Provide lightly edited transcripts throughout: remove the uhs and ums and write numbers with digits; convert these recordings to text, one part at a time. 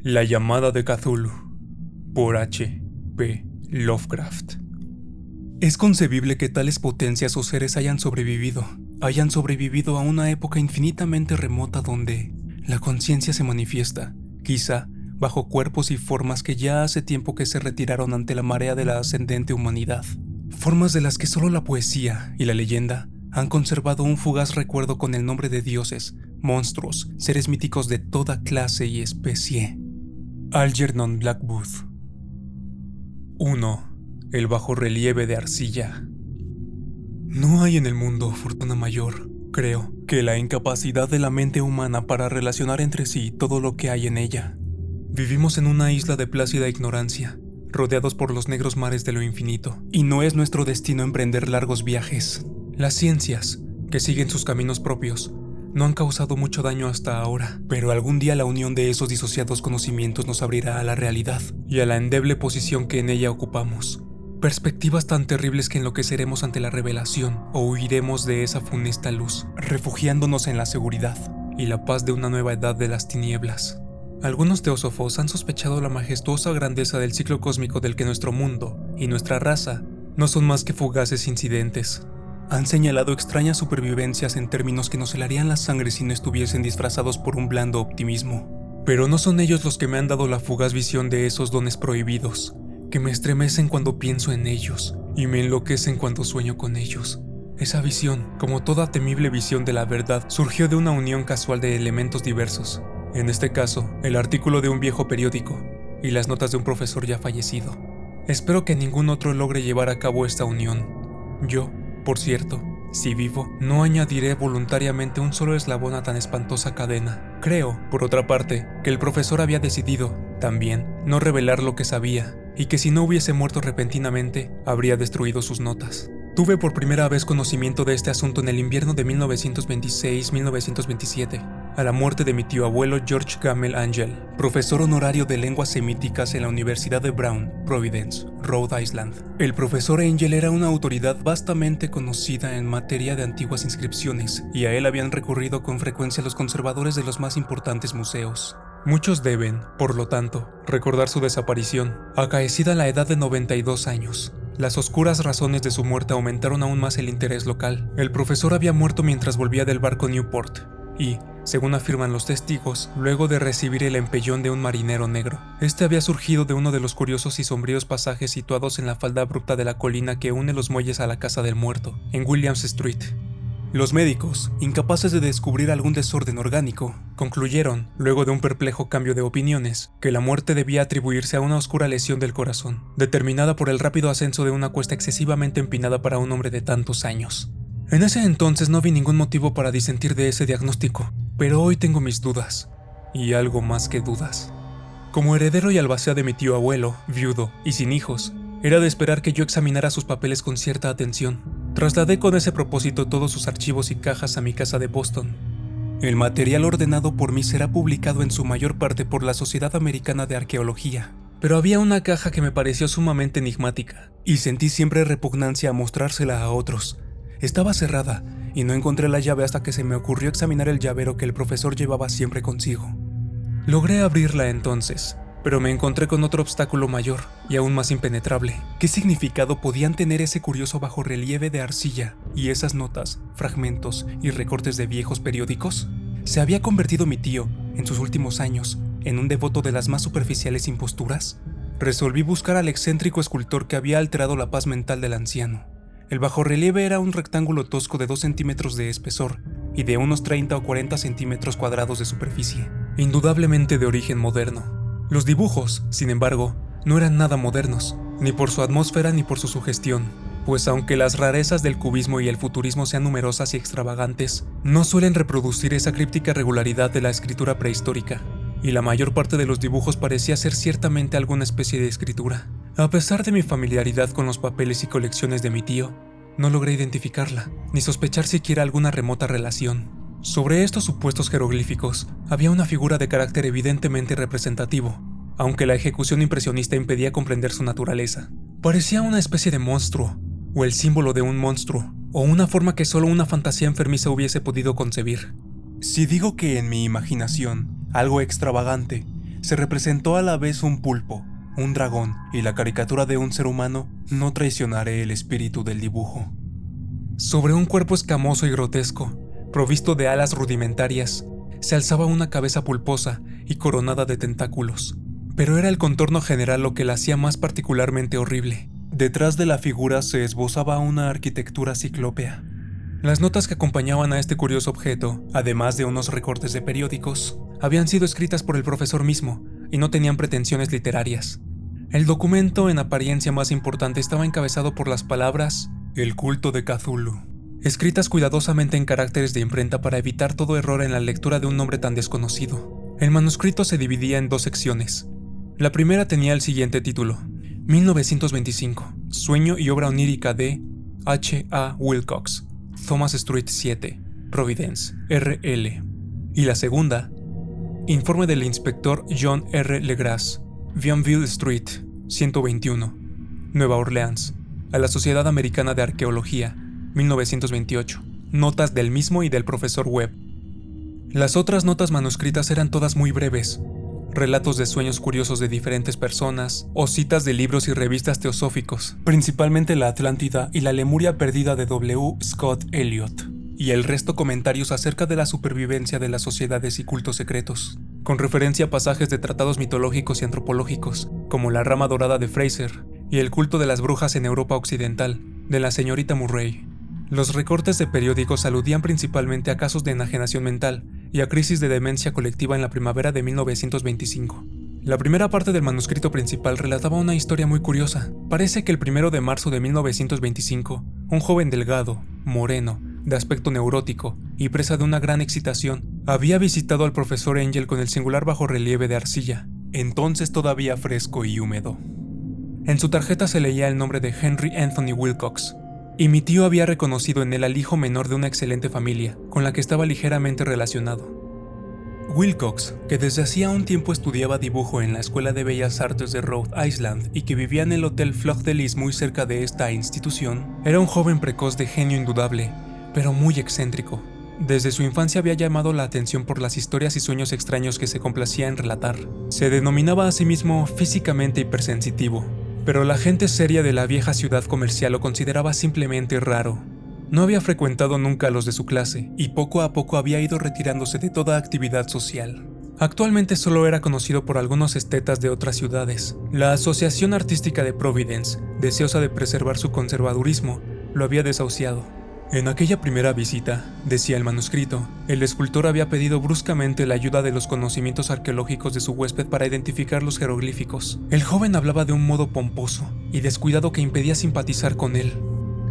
La llamada de Cthulhu, por H. P. Lovecraft. Es concebible que tales potencias o seres hayan sobrevivido a una época infinitamente remota donde la conciencia se manifiesta, quizá bajo cuerpos y formas que ya hace tiempo que se retiraron ante la marea de la ascendente humanidad, formas de las que solo la poesía y la leyenda han conservado un fugaz recuerdo con el nombre de dioses, monstruos, seres míticos de toda clase y especie. Algernon Blackwood. 1. El bajorrelieve de arcilla. No hay en el mundo fortuna mayor, creo, que la incapacidad de la mente humana para relacionar entre sí todo lo que hay en ella. Vivimos en una isla de plácida ignorancia, rodeados por los negros mares de lo infinito, y no es nuestro destino emprender largos viajes. Las ciencias, que siguen sus caminos propios, no han causado mucho daño hasta ahora, pero algún día la unión de esos disociados conocimientos nos abrirá a la realidad y a la endeble posición que en ella ocupamos. Perspectivas tan terribles que enloqueceremos ante la revelación o huiremos de esa funesta luz, refugiándonos en la seguridad y la paz de una nueva edad de las tinieblas. Algunos teósofos han sospechado la majestuosa grandeza del ciclo cósmico del que nuestro mundo y nuestra raza no son más que fugaces incidentes. Han señalado extrañas supervivencias en términos que nos helarían la sangre si no estuviesen disfrazados por un blando optimismo. Pero no son ellos los que me han dado la fugaz visión de esos dones prohibidos, que me estremecen cuando pienso en ellos y me enloquecen cuando sueño con ellos. Esa visión, como toda temible visión de la verdad, surgió de una unión casual de elementos diversos. En este caso, el artículo de un viejo periódico y las notas de un profesor ya fallecido. Espero que ningún otro logre llevar a cabo esta unión. Yo, por cierto, si vivo, no añadiré voluntariamente un solo eslabón a tan espantosa cadena. Creo, por otra parte, que el profesor había decidido, también, no revelar lo que sabía, y que si no hubiese muerto repentinamente, habría destruido sus notas. Tuve por primera vez conocimiento de este asunto en el invierno de 1926-1927, a la muerte de mi tío abuelo George Gamel Angel, profesor honorario de lenguas semíticas en la Universidad de Brown, Providence, Rhode Island. El profesor Angel era una autoridad vastamente conocida en materia de antiguas inscripciones, y a él habían recurrido con frecuencia los conservadores de los más importantes museos. Muchos deben, por lo tanto, recordar su desaparición, acaecida a la edad de 92 años. Las oscuras razones de su muerte aumentaron aún más el interés local. El profesor había muerto mientras volvía del barco Newport y, según afirman los testigos, luego de recibir el empellón de un marinero negro. Este había surgido de uno de los curiosos y sombríos pasajes situados en la falda abrupta de la colina que une los muelles a la casa del muerto, en Williams Street. Los médicos, incapaces de descubrir algún desorden orgánico, concluyeron, luego de un perplejo cambio de opiniones, que la muerte debía atribuirse a una oscura lesión del corazón, determinada por el rápido ascenso de una cuesta excesivamente empinada para un hombre de tantos años. En ese entonces no vi ningún motivo para disentir de ese diagnóstico, pero hoy tengo mis dudas, y algo más que dudas. Como heredero y albacea de mi tío abuelo, viudo y sin hijos, era de esperar que yo examinara sus papeles con cierta atención. Trasladé con ese propósito todos sus archivos y cajas a mi casa de Boston. El material ordenado por mí será publicado en su mayor parte por la Sociedad Americana de Arqueología, pero había una caja que me pareció sumamente enigmática, y sentí siempre repugnancia a mostrársela a otros. Estaba cerrada, y no encontré la llave hasta que se me ocurrió examinar el llavero que el profesor llevaba siempre consigo. Logré abrirla entonces, pero me encontré con otro obstáculo mayor y aún más impenetrable. ¿Qué significado podían tener ese curioso bajorrelieve de arcilla y esas notas, fragmentos y recortes de viejos periódicos? ¿Se había convertido mi tío, en sus últimos años, en un devoto de las más superficiales imposturas? Resolví buscar al excéntrico escultor que había alterado la paz mental del anciano. El bajorrelieve era un rectángulo tosco de 2 centímetros de espesor y de unos 30 o 40 centímetros cuadrados de superficie, indudablemente de origen moderno. Los dibujos, sin embargo, no eran nada modernos, ni por su atmósfera ni por su sugestión, pues aunque las rarezas del cubismo y el futurismo sean numerosas y extravagantes, no suelen reproducir esa críptica regularidad de la escritura prehistórica, y la mayor parte de los dibujos parecía ser ciertamente alguna especie de escritura. A pesar de mi familiaridad con los papeles y colecciones de mi tío, no logré identificarla, ni sospechar siquiera alguna remota relación. Sobre estos supuestos jeroglíficos había una figura de carácter evidentemente representativo, aunque la ejecución impresionista impedía comprender su naturaleza. Parecía una especie de monstruo, o el símbolo de un monstruo, o una forma que solo una fantasía enfermiza hubiese podido concebir. Si digo que en mi imaginación, algo extravagante, se representó a la vez un pulpo, un dragón y la caricatura de un ser humano, no traicionaré el espíritu del dibujo. Sobre un cuerpo escamoso y grotesco, provisto de alas rudimentarias, se alzaba una cabeza pulposa y coronada de tentáculos. Pero era el contorno general lo que la hacía más particularmente horrible. Detrás de la figura se esbozaba una arquitectura ciclópea. Las notas que acompañaban a este curioso objeto, además de unos recortes de periódicos, habían sido escritas por el profesor mismo y no tenían pretensiones literarias. El documento en apariencia más importante estaba encabezado por las palabras «El culto de Cthulhu», escritas cuidadosamente en caracteres de imprenta para evitar todo error en la lectura de un nombre tan desconocido. El manuscrito se dividía en 2 secciones. La primera tenía el siguiente título: 1925, sueño y obra onírica de H. A. Wilcox, Thomas Street 7, Providence, R.L. Y la segunda, informe del inspector John R. Legras, Vionville Street, 121, Nueva Orleans, a la Sociedad Americana de Arqueología, 1928, notas del mismo y del profesor Webb. Las otras notas manuscritas eran todas muy breves, relatos de sueños curiosos de diferentes personas o citas de libros y revistas teosóficos, principalmente la Atlántida y la Lemuria perdida de W. Scott Elliot, y el resto comentarios acerca de la supervivencia de las sociedades y cultos secretos, con referencia a pasajes de tratados mitológicos y antropológicos, como la rama dorada de Fraser y el culto de las brujas en Europa Occidental, de la señorita Murray. Los recortes de periódicos aludían principalmente a casos de enajenación mental y a crisis de demencia colectiva en la primavera de 1925. La primera parte del manuscrito principal relataba una historia muy curiosa. Parece que el 1 de marzo de 1925, un joven delgado, moreno, de aspecto neurótico y presa de una gran excitación, había visitado al profesor Angel con el singular bajorrelieve de arcilla, entonces todavía fresco y húmedo. En su tarjeta se leía el nombre de Henry Anthony Wilcox, y mi tío había reconocido en él al hijo menor de una excelente familia, con la que estaba ligeramente relacionado. Wilcox, que desde hacía un tiempo estudiaba dibujo en la Escuela de Bellas Artes de Rhode Island y que vivía en el Hotel Fleur de Lis muy cerca de esta institución, era un joven precoz de genio indudable, pero muy excéntrico. Desde su infancia había llamado la atención por las historias y sueños extraños que se complacía en relatar. Se denominaba a sí mismo físicamente hipersensitivo, pero la gente seria de la vieja ciudad comercial lo consideraba simplemente raro. No había frecuentado nunca a los de su clase, y poco a poco había ido retirándose de toda actividad social. Actualmente solo era conocido por algunos estetas de otras ciudades. La Asociación Artística de Providence, deseosa de preservar su conservadurismo, lo había desahuciado. En aquella primera visita, decía el manuscrito, el escultor había pedido bruscamente la ayuda de los conocimientos arqueológicos de su huésped para identificar los jeroglíficos. El joven hablaba de un modo pomposo y descuidado que impedía simpatizar con él.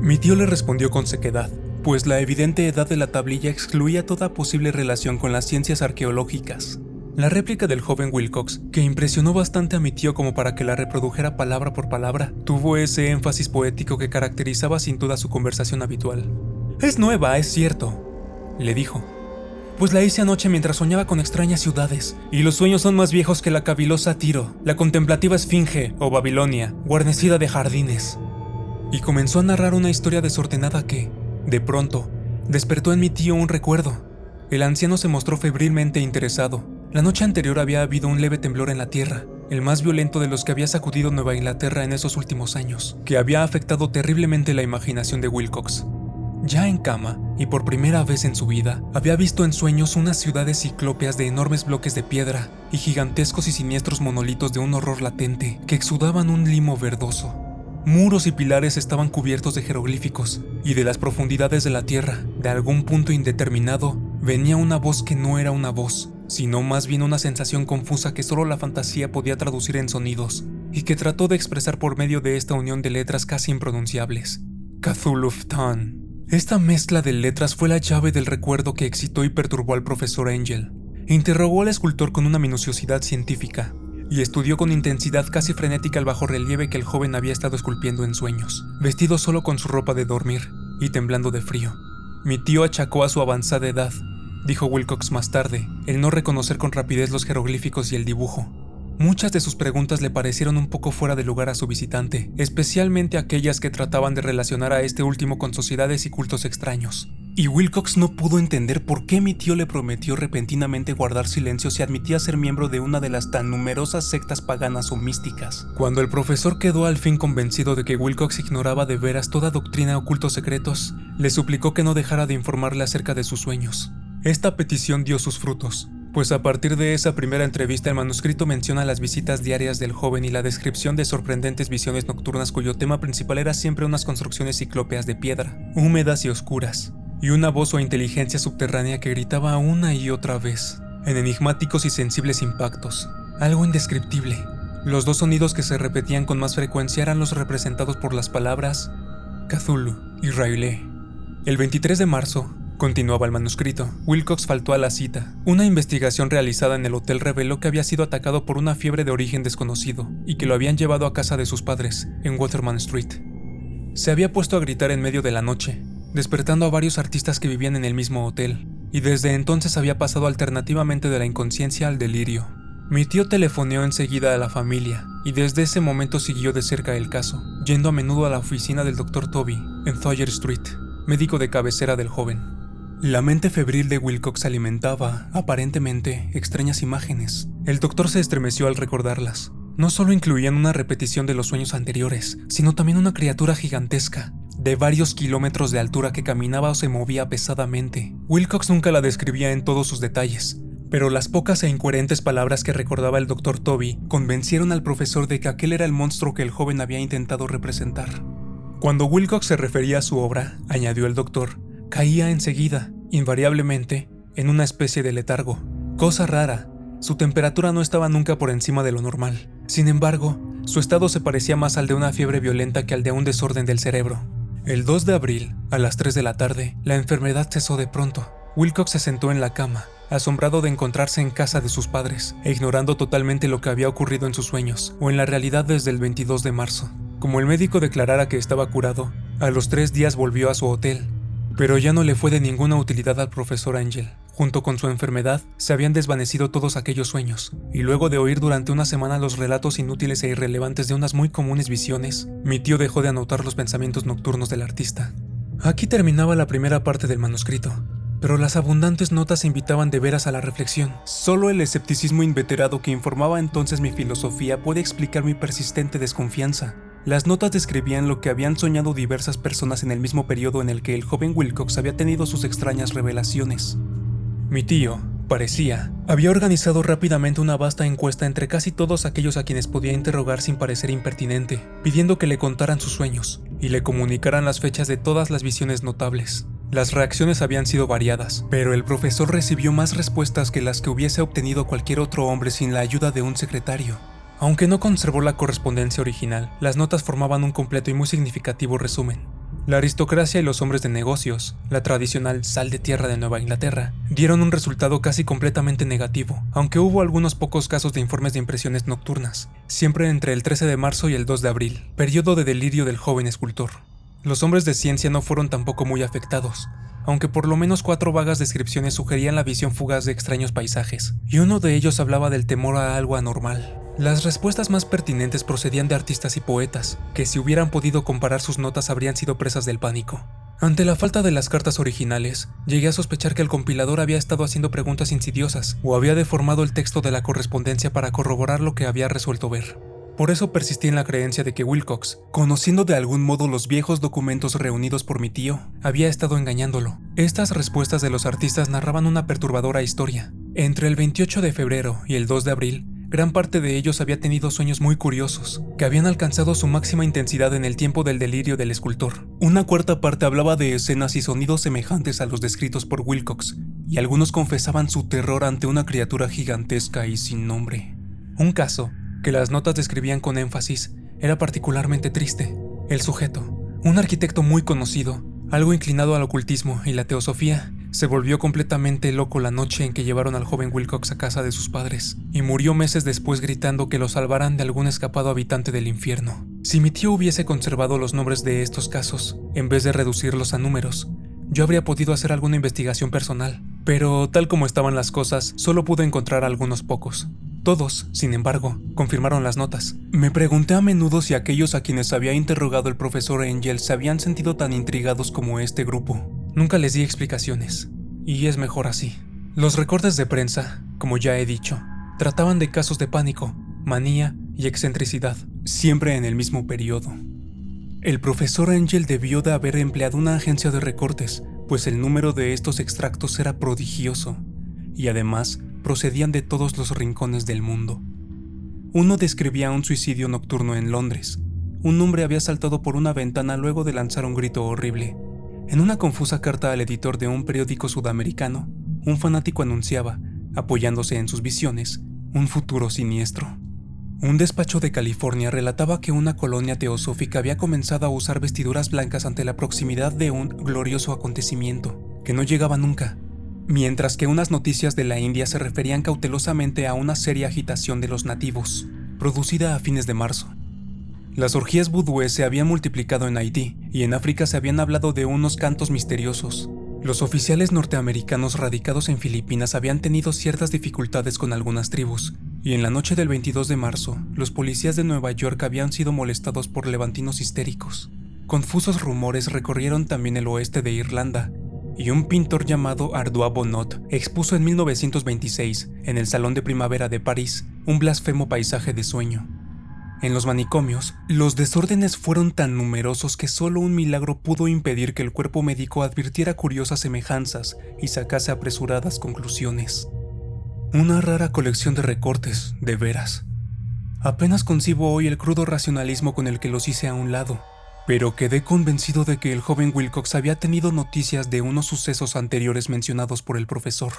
Mi tío le respondió con sequedad, pues la evidente edad de la tablilla excluía toda posible relación con las ciencias arqueológicas. La réplica del joven Wilcox, que impresionó bastante a mi tío como para que la reprodujera palabra por palabra, tuvo ese énfasis poético que caracterizaba sin duda su conversación habitual. «Es nueva, es cierto», le dijo, «pues la hice anoche mientras soñaba con extrañas ciudades, y los sueños son más viejos que la cavilosa Tiro, la contemplativa Esfinge o Babilonia, guarnecida de jardines». Y comenzó a narrar una historia desordenada que, de pronto, despertó en mi tío un recuerdo. El anciano se mostró febrilmente interesado. La noche anterior había habido un leve temblor en la tierra, el más violento de los que había sacudido Nueva Inglaterra en esos últimos años, que había afectado terriblemente la imaginación de Wilcox. Ya en cama, y por primera vez en su vida, había visto en sueños unas ciudades ciclópeas de enormes bloques de piedra y gigantescos y siniestros monolitos de un horror latente que exudaban un limo verdoso. Muros y pilares estaban cubiertos de jeroglíficos, y de las profundidades de la tierra, de algún punto indeterminado, venía una voz que no era una voz, sino más bien una sensación confusa que solo la fantasía podía traducir en sonidos, y que trató de expresar por medio de esta unión de letras casi impronunciables. Cthulhu-Ftan. Esta mezcla de letras fue la llave del recuerdo que excitó y perturbó al profesor Angel. Interrogó al escultor con una minuciosidad científica, y estudió con intensidad casi frenética el bajorrelieve que el joven había estado esculpiendo en sueños, vestido solo con su ropa de dormir y temblando de frío. Mi tío achacó a su avanzada edad, dijo Wilcox más tarde, el no reconocer con rapidez los jeroglíficos y el dibujo. Muchas de sus preguntas le parecieron un poco fuera de lugar a su visitante, especialmente aquellas que trataban de relacionar a este último con sociedades y cultos extraños. y Wilcox no pudo entender por qué mi tío le prometió repentinamente guardar silencio si admitía ser miembro de una de las tan numerosas sectas paganas o místicas. Cuando el profesor quedó al fin convencido de que Wilcox ignoraba de veras toda doctrina ocultos secretos, le suplicó que no dejara de informarle acerca de sus sueños. Esta petición dio sus frutos, pues a partir de esa primera entrevista el manuscrito menciona las visitas diarias del joven y la descripción de sorprendentes visiones nocturnas cuyo tema principal era siempre unas construcciones ciclópeas de piedra, húmedas y oscuras, y una voz o inteligencia subterránea que gritaba una y otra vez, en enigmáticos y sensibles impactos, algo indescriptible. Los dos sonidos que se repetían con más frecuencia eran los representados por las palabras Cthulhu y R'lyeh. El 23 de marzo, continuaba el manuscrito, Wilcox faltó a la cita. Una investigación realizada en el hotel reveló que había sido atacado por una fiebre de origen desconocido y que lo habían llevado a casa de sus padres, en Waterman Street. Se había puesto a gritar en medio de la noche, despertando a varios artistas que vivían en el mismo hotel, y desde entonces había pasado alternativamente de la inconsciencia al delirio. Mi tío telefoneó enseguida a la familia, y desde ese momento siguió de cerca el caso, yendo a menudo a la oficina del Dr. Toby, en Thayer Street, médico de cabecera del joven. La mente febril de Wilcox alimentaba, aparentemente, extrañas imágenes. El doctor se estremeció al recordarlas. No solo incluían una repetición de los sueños anteriores, sino también una criatura gigantesca, de varios kilómetros de altura que caminaba o se movía pesadamente. Wilcox nunca la describía en todos sus detalles, pero las pocas e incoherentes palabras que recordaba el Dr. Toby convencieron al profesor de que aquel era el monstruo que el joven había intentado representar. Cuando Wilcox se refería a su obra, añadió el doctor, caía enseguida, invariablemente, en una especie de letargo. Cosa rara, su temperatura no estaba nunca por encima de lo normal. Sin embargo, su estado se parecía más al de una fiebre violenta que al de un desorden del cerebro. El 2 de abril, a las 3 de la tarde, la enfermedad cesó de pronto. Wilcox se sentó en la cama, asombrado de encontrarse en casa de sus padres, e ignorando totalmente lo que había ocurrido en sus sueños, o en la realidad desde el 22 de marzo. Como el médico declarara que estaba curado, a los 3 días volvió a su hotel, pero ya no le fue de ninguna utilidad al profesor Angel. Junto con su enfermedad, se habían desvanecido todos aquellos sueños, y luego de oír durante una semana los relatos inútiles e irrelevantes de unas muy comunes visiones, mi tío dejó de anotar los pensamientos nocturnos del artista. Aquí terminaba la primera parte del manuscrito, pero las abundantes notas invitaban de veras a la reflexión. Solo el escepticismo inveterado que informaba entonces mi filosofía puede explicar mi persistente desconfianza. Las notas describían lo que habían soñado diversas personas en el mismo periodo en el que el joven Wilcox había tenido sus extrañas revelaciones. Mi tío, parecía, había organizado rápidamente una vasta encuesta entre casi todos aquellos a quienes podía interrogar sin parecer impertinente, pidiendo que le contaran sus sueños y le comunicaran las fechas de todas las visiones notables. Las reacciones habían sido variadas, pero el profesor recibió más respuestas que las que hubiese obtenido cualquier otro hombre sin la ayuda de un secretario. Aunque no conservó la correspondencia original, las notas formaban un completo y muy significativo resumen. La aristocracia y los hombres de negocios, la tradicional sal de tierra de Nueva Inglaterra, dieron un resultado casi completamente negativo, aunque hubo algunos pocos casos de informes de impresiones nocturnas, siempre entre el 13 de marzo y el 2 de abril, periodo de delirio del joven escultor. Los hombres de ciencia no fueron tampoco muy afectados, aunque por lo menos 4 vagas descripciones sugerían la visión fugaz de extraños paisajes, y uno de ellos hablaba del temor a algo anormal. Las respuestas más pertinentes procedían de artistas y poetas, que si hubieran podido comparar sus notas habrían sido presas del pánico. Ante la falta de las cartas originales, llegué a sospechar que el compilador había estado haciendo preguntas insidiosas, o había deformado el texto de la correspondencia para corroborar lo que había resuelto ver. Por eso persistí en la creencia de que Wilcox, conociendo de algún modo los viejos documentos reunidos por mi tío, había estado engañándolo. Estas respuestas de los artistas narraban una perturbadora historia. Entre el 28 de febrero y el 2 de abril, gran parte de ellos había tenido sueños muy curiosos, que habían alcanzado su máxima intensidad en el tiempo del delirio del escultor. Una cuarta parte hablaba de escenas y sonidos semejantes a los descritos por Wilcox, y algunos confesaban su terror ante una criatura gigantesca y sin nombre. Un caso, que las notas describían con énfasis, era particularmente triste. El sujeto, un arquitecto muy conocido, algo inclinado al ocultismo y la teosofía, se volvió completamente loco la noche en que llevaron al joven Wilcox a casa de sus padres, y murió meses después gritando que lo salvaran de algún escapado habitante del infierno. Si mi tío hubiese conservado los nombres de estos casos, en vez de reducirlos a números, yo habría podido hacer alguna investigación personal, pero tal como estaban las cosas, solo pude encontrar algunos pocos. Todos, sin embargo, confirmaron las notas. Me pregunté a menudo si aquellos a quienes había interrogado el profesor Angel se habían sentido tan intrigados como este grupo. Nunca les di explicaciones, y es mejor así. Los recortes de prensa, como ya he dicho, trataban de casos de pánico, manía y excentricidad, siempre en el mismo periodo. El profesor Angel debió de haber empleado una agencia de recortes, pues el número de estos extractos era prodigioso, y además procedían de todos los rincones del mundo. Uno describía un suicidio nocturno en Londres. Un hombre había saltado por una ventana luego de lanzar un grito horrible. En una confusa carta al editor de un periódico sudamericano, un fanático anunciaba, apoyándose en sus visiones, un futuro siniestro. Un despacho de California relataba que una colonia teosófica había comenzado a usar vestiduras blancas ante la proximidad de un glorioso acontecimiento, que no llegaba nunca, mientras que unas noticias de la India se referían cautelosamente a una seria agitación de los nativos, producida a fines de marzo. Las orgías vudúes se habían multiplicado en Haití, y en África se habían hablado de unos cantos misteriosos. Los oficiales norteamericanos radicados en Filipinas habían tenido ciertas dificultades con algunas tribus, y en la noche del 22 de marzo, los policías de Nueva York habían sido molestados por levantinos histéricos. Confusos rumores recorrieron también el oeste de Irlanda, y un pintor llamado Ardois Bonnot expuso en 1926, en el Salón de Primavera de París, un blasfemo paisaje de sueño. En los manicomios, los desórdenes fueron tan numerosos que solo un milagro pudo impedir que el cuerpo médico advirtiera curiosas semejanzas y sacase apresuradas conclusiones. Una rara colección de recortes, de veras. Apenas concibo hoy el crudo racionalismo con el que los hice a un lado, pero quedé convencido de que el joven Wilcox había tenido noticias de unos sucesos anteriores mencionados por el profesor.